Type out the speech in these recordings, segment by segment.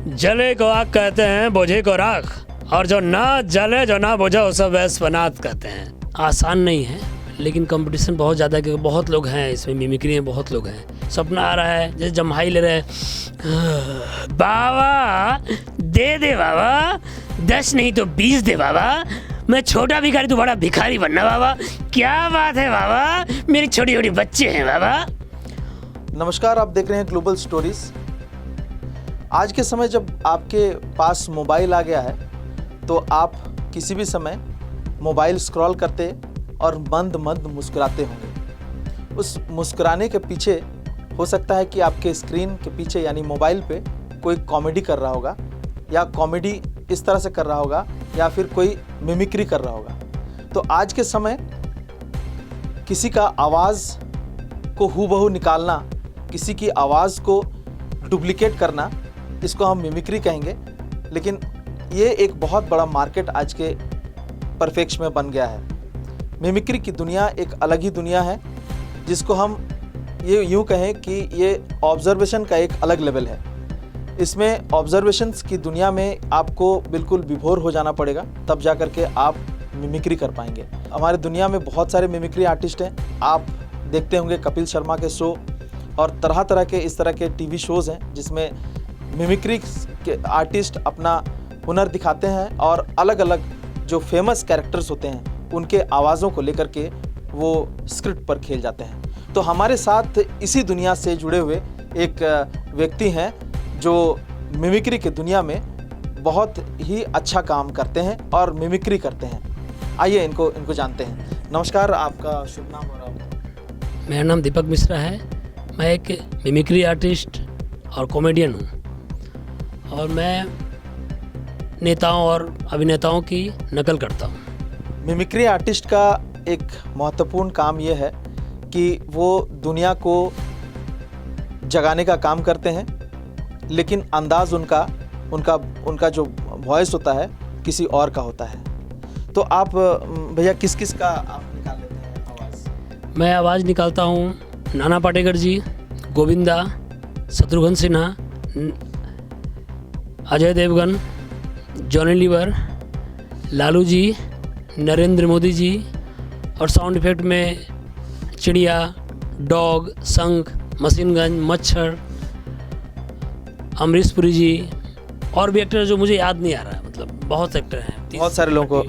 जले को आग कहते हैं, बोझे को राख, और जो ना जले जो ना बुझे उसे वैस बनात कहते हैं। आसान नहीं है, लेकिन कंपटीशन बहुत ज़्यादा है क्योंकि बहुत लोग हैं इसमें, मिमिक्री में बहुत लोग हैं। सपना आ रहा है जैसे जम्हाई ले रहे हैं, बाबा दे बाबा, 10 नहीं तो 20 दे बाबा, मैं छोटा भिखारी तो बड़ा भिखारी बनना बाबा, क्या बात है बाबा, मेरी छोटी छोटी बच्चे हैं बाबा। नमस्कार, आप देख रहे हैं ग्लोबल स्टोरीज। आज के समय जब आपके पास मोबाइल आ गया है तो आप किसी भी समय मोबाइल स्क्रॉल करते और मंद मंद मुस्कुराते होंगे। उस मुस्कुराने के पीछे हो सकता है कि आपके स्क्रीन के पीछे यानी मोबाइल पे कोई कॉमेडी कर रहा होगा, या कॉमेडी इस तरह से कर रहा होगा, या फिर कोई मिमिक्री कर रहा होगा। तो आज के समय किसी का आवाज़ को हूबहू निकालना, किसी की आवाज़ को डुप्लीकेट करना, इसको हम मिमिक्री कहेंगे। लेकिन ये एक बहुत बड़ा मार्केट आज के परिप्रेक्ष्य में बन गया है। मिमिक्री की दुनिया एक अलग ही दुनिया है, जिसको हम ये यूँ कहें कि ये ऑब्जर्वेशन का एक अलग लेवल है। इसमें ऑब्जर्वेशंस की दुनिया में आपको बिल्कुल विभोर हो जाना पड़ेगा, तब जा कर के आप मिमिक्री कर पाएंगे। हमारे दुनिया में बहुत सारे मिमिक्री आर्टिस्ट हैं। आप देखते होंगे कपिल शर्मा के शो और तरह तरह के इस तरह के टीवी शोज़ हैं जिसमें मिमिक्री के आर्टिस्ट अपना हुनर दिखाते हैं और अलग अलग जो फेमस कैरेक्टर्स होते हैं उनके आवाज़ों को लेकर के वो स्क्रिप्ट पर खेल जाते हैं। तो हमारे साथ इसी दुनिया से जुड़े हुए एक व्यक्ति हैं जो मिमिक्री की दुनिया में बहुत ही अच्छा काम करते हैं और मिमिक्री करते हैं। आइए इनको जानते हैं। नमस्कार, आपका शुभ नाम और आप? मेरा नाम दीपक मिश्रा है। मैं एक मिमिक्री आर्टिस्ट और कॉमेडियन हूँ, और मैं नेताओं और अभिनेताओं की नकल करता हूँ। मिमिक्री आर्टिस्ट का एक महत्वपूर्ण काम ये है कि वो दुनिया को जगाने का काम करते हैं, लेकिन अंदाज़ उनका जो वॉइस होता है किसी और का होता है। तो आप भैया किस का आप निकाल लेते हैं आवाज़? मैं आवाज़ निकालता हूँ नाना पाटेकर जी, गोविंदा, शत्रुघ्न सिन्हा, अजय देवगन, जॉनी लीवर, लालू जी, नरेंद्र मोदी जी, और साउंड इफेक्ट में चिड़िया, डॉग, शंख, मशीन गन, मच्छर, अमरीश पुरी जी, और भी एक्टर जो मुझे याद नहीं आ रहा है। मतलब बहुत एक्टर हैं, बहुत सारे लोगों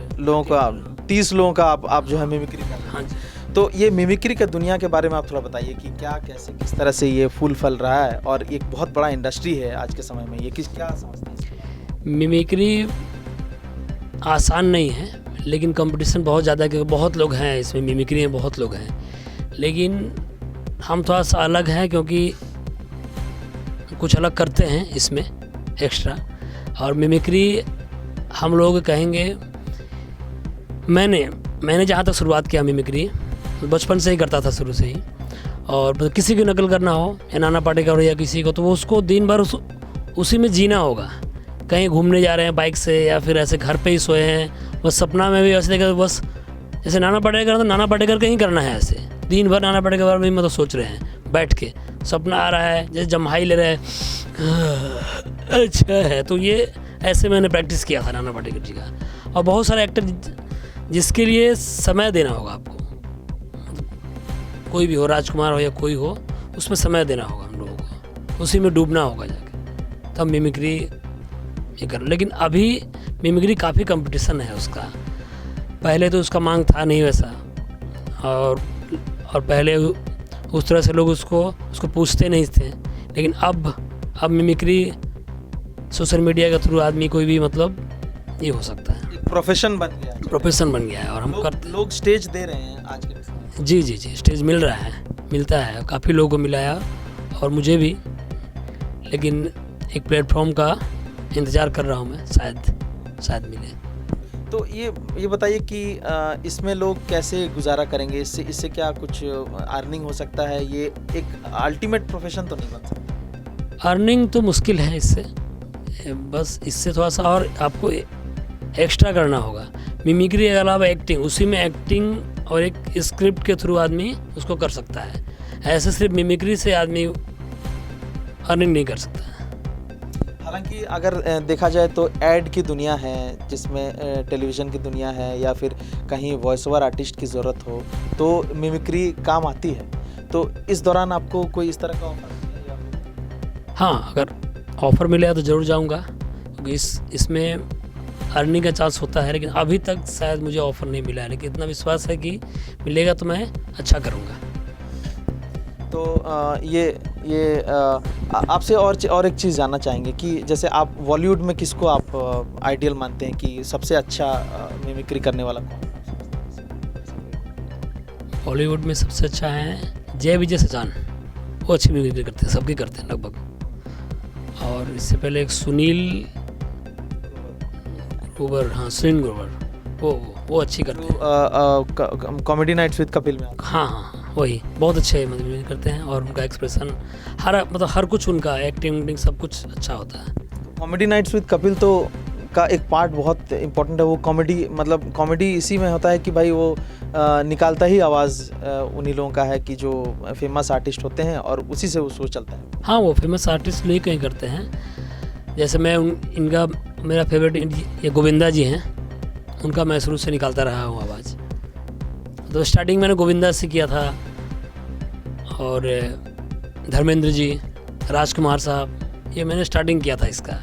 को 30 लोगों का आप जो है मिमिक्री कर रहे हैं। हाँ जी। तो ये मिमिक्री का दुनिया के बारे में आप थोड़ा बताइए कि क्या कैसे किस तरह से ये फूल फल रहा है और एक बहुत बड़ा इंडस्ट्री है आज के समय में। ये क्या समझते हैं? मिमिक्री आसान नहीं है, लेकिन कंपटीशन बहुत ज़्यादा है क्योंकि बहुत लोग हैं इसमें, मिमिक्री में बहुत लोग हैं। लेकिन हम थोड़ा सा अलग हैं क्योंकि कुछ अलग करते हैं इसमें एक्स्ट्रा। और मिमिक्री हम लोग कहेंगे, मैंने जहाँ तक शुरुआत किया मिमिक्री, बचपन से ही करता था शुरू से ही। और किसी की नकल करना हो, या नाना पाटेकर हो या किसी को, तो वो उसको दिन भर उसी में जीना होगा। कहीं घूमने जा रहे हैं बाइक से, या फिर ऐसे घर पे ही सोए हैं, बस सपना में भी ऐसे देखा, बस जैसे नाना पाटेकर, तो नाना पाटेकर का ही करना है। ऐसे दिन भर नाना पाटेकर के बारे में मतलब सोच रहे हैं बैठ के, सपना आ रहा है जैसे जम्हाई ले रहे हैं, अच्छा है। तो ये ऐसे मैंने प्रैक्टिस किया था नाना पाटेकर जी का। और बहुत सारे एक्टर जिसके लिए समय देना होगा आपको, कोई भी हो, राजकुमार हो या कोई हो, उसमें समय देना होगा हम लोगों को, उसी में डूबना होगा जाके, तब मिमिक्री ये कर। लेकिन अभी मिमिक्री काफ़ी कंपटीशन है उसका। पहले तो उसका मांग था नहीं वैसा, और पहले उस तरह से लोग उसको पूछते नहीं थे। लेकिन अब मिमिक्री सोशल मीडिया के थ्रू आदमी कोई भी मतलब ये हो सकता है, प्रोफेशन बन गया है। और हम करते, लोग स्टेज दे रहे हैं आज के समय। जी, स्टेज मिलता है, काफ़ी लोगों को मिला है और मुझे भी। लेकिन एक प्लेटफॉर्म का इंतज़ार कर रहा हूँ मैं, शायद मिले। तो ये बताइए कि इसमें लोग कैसे गुजारा करेंगे? इससे क्या कुछ अर्निंग हो सकता है? ये एक अल्टीमेट प्रोफेशन तो नहीं बन सकता? अर्निंग तो मुश्किल है इससे, बस इससे थोड़ा सा और आपको एक्स्ट्रा करना होगा। मिमिक्री के अलावा एक्टिंग, उसी में एक्टिंग और एक स्क्रिप्ट के थ्रू आदमी उसको कर सकता है। ऐसे सिर्फ मिमिक्री से आदमी अर्निंग नहीं कर सकता। हालांकि अगर देखा जाए तो ऐड की दुनिया है, जिसमें टेलीविज़न की दुनिया है, या फिर कहीं वॉइस ओवर आर्टिस्ट की ज़रूरत हो तो मिमिक्री काम आती है। तो इस दौरान आपको कोई इस तरह का ऑफर मिला या फिर? हाँ, अगर ऑफ़र मिलेगा तो ज़रूर जाऊँगा, क्योंकि इसमें अर्निंग का चांस होता है, लेकिन अभी तक शायद मुझे ऑफ़र नहीं मिला है, लेकिन इतना विश्वास है कि मिलेगा तो मैं अच्छा करूँगा। तो आपसे और एक चीज़ जानना चाहेंगे कि जैसे आप बॉलीवुड में किसको आप आइडियल मानते हैं कि सबसे अच्छा मिमिक्री करने वाला कौन है? बॉलीवुड में सबसे अच्छा है जय विजय सचान, वो अच्छी मिमिक्री करते हैं, सबकी करते हैं लगभग। और इससे पहले एक सुनील ग्रोवर, हाँ सुनील ग्रोवर, वो अच्छी करते हैं। कॉमेडी नाइट्स विद कपिल में हाँ हाँ हाँ, वही बहुत अच्छे मिमिक्री करते हैं, और उनका एक्सप्रेशन हर कुछ, उनका एक्टिंग सब कुछ अच्छा होता है। कॉमेडी नाइट्स विद कपिल तो का एक पार्ट बहुत इम्पोर्टेंट है, वो कॉमेडी, मतलब कॉमेडी इसी में होता है कि भाई वो निकालता ही आवाज़ उन्हीं लोगों का है कि जो फेमस आर्टिस्ट होते हैं, और उसी से वो शो चलता है। हाँ, वो फेमस आर्टिस्ट नहीं कहीं करते हैं। जैसे मैं इनका मेरा फेवरेट ये गोविंदा जी हैं, उनका मैं शुरू से निकालता रहा हूँ आवाज़। तो स्टार्टिंग मैंने गोविंदा से किया था, और धर्मेंद्र जी, राजकुमार साहब, ये मैंने स्टार्टिंग किया था इसका।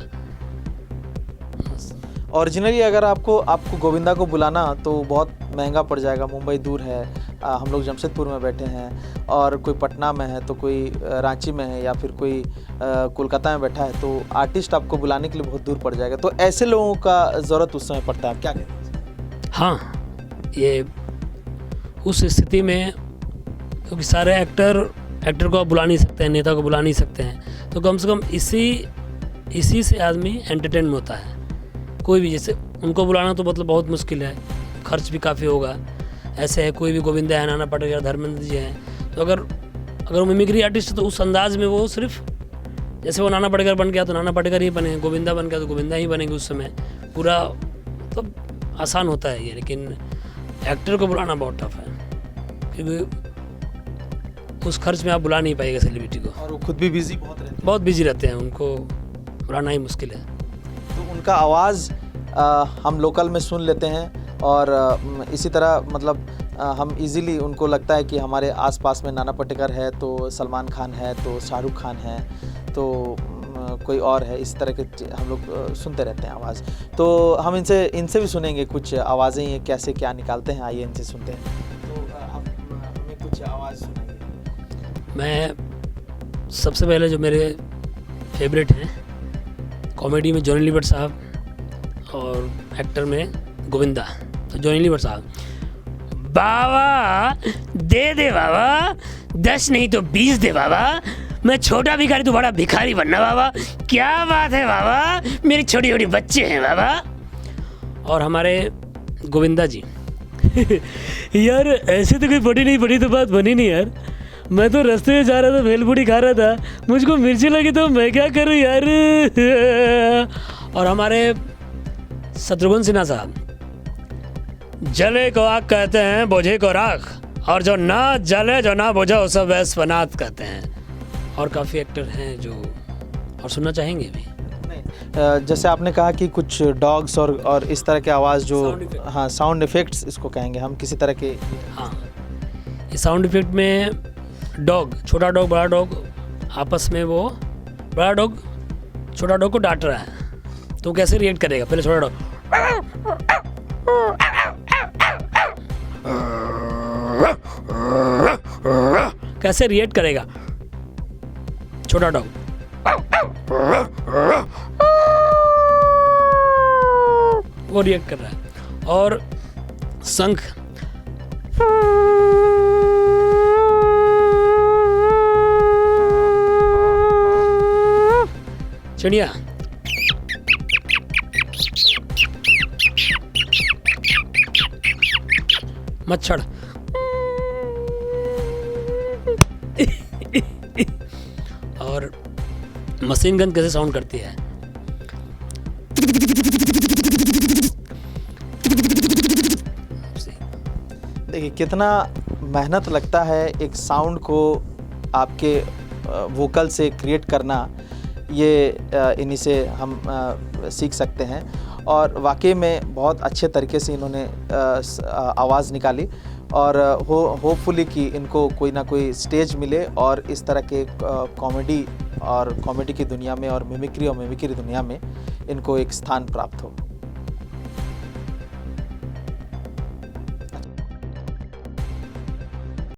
ओरिजिनली अगर आपको गोविंदा को बुलाना तो बहुत महंगा पड़ जाएगा, मुंबई दूर है, हम लोग जमशेदपुर में बैठे हैं, और कोई पटना में है, तो कोई रांची में है, या फिर कोई कोलकाता में बैठा है, तो आर्टिस्ट आपको बुलाने के लिए बहुत दूर पड़ जाएगा। तो ऐसे लोगों का ज़रूरत उस समय पड़ता है, आप क्या कहते हैं? हाँ, ये उस स्थिति में, क्योंकि सारे एक्टर को आप बुला नहीं सकते हैं, नेता को बुला नहीं सकते हैं, तो कम से कम इसी से आदमी एंटरटेन में होता है। कोई भी, जैसे उनको बुलाना तो मतलब बहुत मुश्किल है, खर्च भी काफ़ी होगा। ऐसे है कोई भी गोविंदा है, नाना पाटेकर, धर्मेंद्र जी हैं, तो अगर वो मिमिक्री आर्टिस्ट है तो उस अंदाज में वो सिर्फ, जैसे वो नाना पाटेकर बन गया तो नाना पाटेकर ही बने, गोविंदा बन गया तो गोविंदा ही बनेंगे उस समय, पूरा तो आसान होता है ये। लेकिन एक्टर को बुलाना बहुत टफ है, क्योंकि उस खर्च में आप बुला नहीं पाएंगे सेलिब्रिटी को, और वो खुद भी बिजी बहुत बिजी रहते हैं, उनको बुलाना ही मुश्किल है। तो उनका आवाज़ हम लोकल में सुन लेते हैं, और इसी तरह मतलब हम इजीली, उनको लगता है कि हमारे आसपास में नाना पाटेकर है तो सलमान खान है तो शाहरुख खान है तो कोई और है, इस तरह के हम लोग सुनते रहते हैं आवाज़। तो हम इनसे भी सुनेंगे कुछ आवाज़ें, ये कैसे क्या निकालते हैं, आइए इनसे सुनते हैं। तो आप हमें कुछ आवाज़ सुनाइए। मैं सबसे पहले, जो मेरे फेवरेट हैं कॉमेडी में, जॉनी लीवर साहब, और एक्टर में गोविंदा, तो जॉनी लीवर साहब, बाबा दे बाबा, 10 नहीं तो 20 दे बाबा, मैं छोटा भिखारी तो बड़ा भिखारी बनना बाबा, क्या बात है बाबा, मेरी छोटी छोटी बच्चे हैं बाबा। और हमारे गोविंदा जी यार ऐसे तो कोई पड़ी तो बात बनी नहीं यार, मैं तो रास्ते में जा रहा था, भेलपूरी खा रहा था, मुझको मिर्ची लगी तो मैं क्या करूं यार। और हमारे शत्रुघ्न सिन्हा साहब, जले को आग कहते हैं, बोझे को राख, और जो ना जले जो ना बोझा वो सब वैस फनात कहते हैं। और काफ़ी एक्टर हैं जो, और सुनना चाहेंगे भी। नहीं, जैसे आपने कहा कि कुछ डॉग्स और इस तरह के आवाज़ जो, हाँ साउंड इफेक्ट्स इसको कहेंगे हम, किसी तरह के। हाँ, ये साउंड इफेक्ट में डॉग, छोटा डॉग बड़ा डॉग आपस में, वो बड़ा डॉग छोटा डॉग को डांट रहा है तो कैसे रिएक्ट करेगा, पहले छोटा डॉग कैसे रिएक्ट करेगा, छोटा डॉग वो रिएक्ट कर रहा है। और शंख, चिड़िया, मच्छर, और मशीन गन कैसे साउंड करती है, देखिए कितना मेहनत लगता है एक साउंड को आपके वोकल से क्रिएट करना, ये इन्हीं से हम सीख सकते हैं। और वाकई में बहुत अच्छे तरीके से इन्होंने आवाज़ निकाली और होपफुली कि इनको कोई ना कोई स्टेज मिले और इस तरह के कॉमेडी की दुनिया में और मिमिक्री दुनिया में इनको एक स्थान प्राप्त हो।